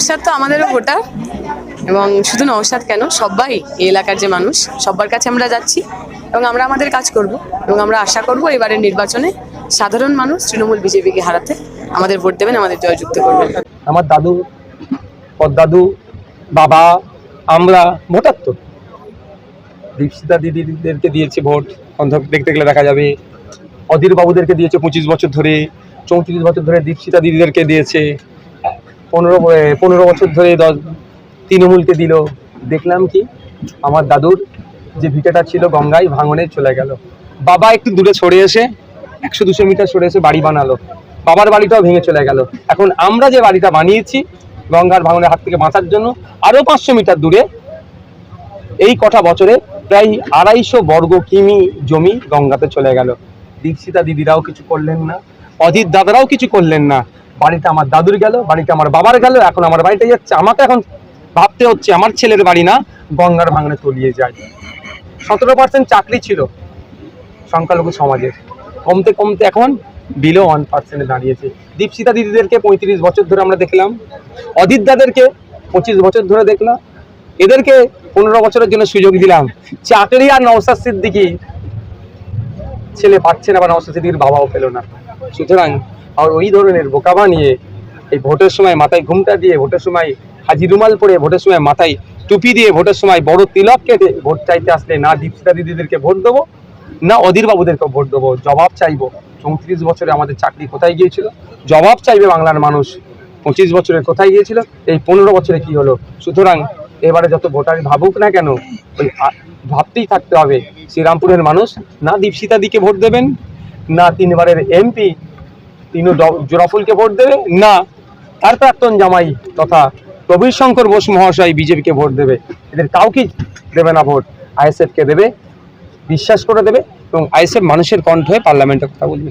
নওশাদ তো আমাদেরও ভোটার, এবং শুধু নওশাদ কেন, সবাই এই এলাকার যে মানুষ, সবার কাছে আমরা যাচ্ছি এবং আমরা আমাদের কাজ করব এবং আমরা আশা করব এবারের নির্বাচনে সাধারণ মানুষ তৃণমূল বিজেপিকে হারাতে আমাদের ভোট দেবেন, আমাদের জয়যুক্ত করবেন। আমার দাদু, পদ্দাদু, বাবা, আমরা ভোটার তো দীপশিতা দিদিদেরকে দিয়েছে ভোট, দেখতে গেলে দেখা যাবে। অধীর বাবুদেরকে দিয়েছে 25 বছর ধরে, 34 বছর ধরে দীপশিতা দিদিদেরকে দিয়েছে, 15 বছর ধরে তৃণমূলকে দিল। দেখলাম কি আমার দাদুর যে ভিটাটা ছিল গঙ্গায় ভাঙনে চলে গেল। বাবা একটু দূরে সরে এসে 100-200 মিটার সরে এসে বাড়ি বানালো, বাবার বাড়িটাও ভেঙে চলে গেল। এখন আমরা যে বাড়িটা বানিয়েছি গঙ্গার ভাঙনের হাত থেকে বাঁচার জন্য, আরো 500 মিটার দূরে এই কটা বছরে প্রায় 250 বর্গ কিমি জমি গঙ্গাতে চলে গেল। দীপশিতা দিদিরাও কিছু করলেন না, অজিত দাদারাও কিছু করলেন না। বাড়িটা আমার দাদুর গেল, বাড়িটা আমার বাবার গেল, এখন আমার বাড়িটা যাচ্ছে। আমাকে এখন ভাবতে হচ্ছে আমার ছেলের বাড়ি না গঙ্গার ভাঙনে তলিয়ে যায়। 17% চাকরি ছিল সংখ্যালঘু সমাজের, কমতে কমতে এখন বিলো 1% দাঁড়িয়েছে। দীপশিতা দিদিদেরকে 35 বছর ধরে আমরা দেখলাম, অজিত দাদেরকে 25 বছর ধরে দেখলাম, এদেরকে 15 বছরের জন্য সুযোগ দিলাম। চাকরি আর নওশাদ সিদ্দিকী ছেলে পাচ্ছে না, বা নওশাদ সিদ্দিকীর বাবাও পেল না। সুতরাং আর ওই ধরনের বোকা বানিয়ে এই ভোটের সময় মাথায় ঘুমটা দিয়ে, ভোটের সময় হাজি রুমাল পরে, ভোটের সময় মাথায় টুপি দিয়ে, ভোটের সময় বড় তিলক কেটে ভোট চাইতে আসলে না দীপশিতা দিদিদেরকে ভোট দেবো, না অধীর বাবুদেরকে ভোট দেবো। জবাব চাইবো 34 বছরে আমাদের চাকরি কোথায় গিয়েছিল, জবাব চাইবে বাংলার মানুষ 25 বছরে কোথায় গিয়েছিল, এই 15 বছরে কি হলো। সুতরাং এবারে যত ভোটার ভাবুক না কেন, ওই ভাবতেই থাকতে হবে শ্রীরামপুরের মানুষ না দীপশিতা দিকে ভোট দেবেন, না 3বারের এমপি তিনু জোরাফুলকে ভোট দেবে, না তার প্রাক্তন জামাই তথা প্রবীর শঙ্কর বোস মহাশয় বিজেপিকে ভোট দেবে। এদের কাউকেই দেবে না ভোট, আইএসএফকে দেবে, বিশ্বাস করে দেবে, এবং আইএসএফ মানুষের কণ্ঠ হয়ে পার্লামেন্টে কথা বলবে।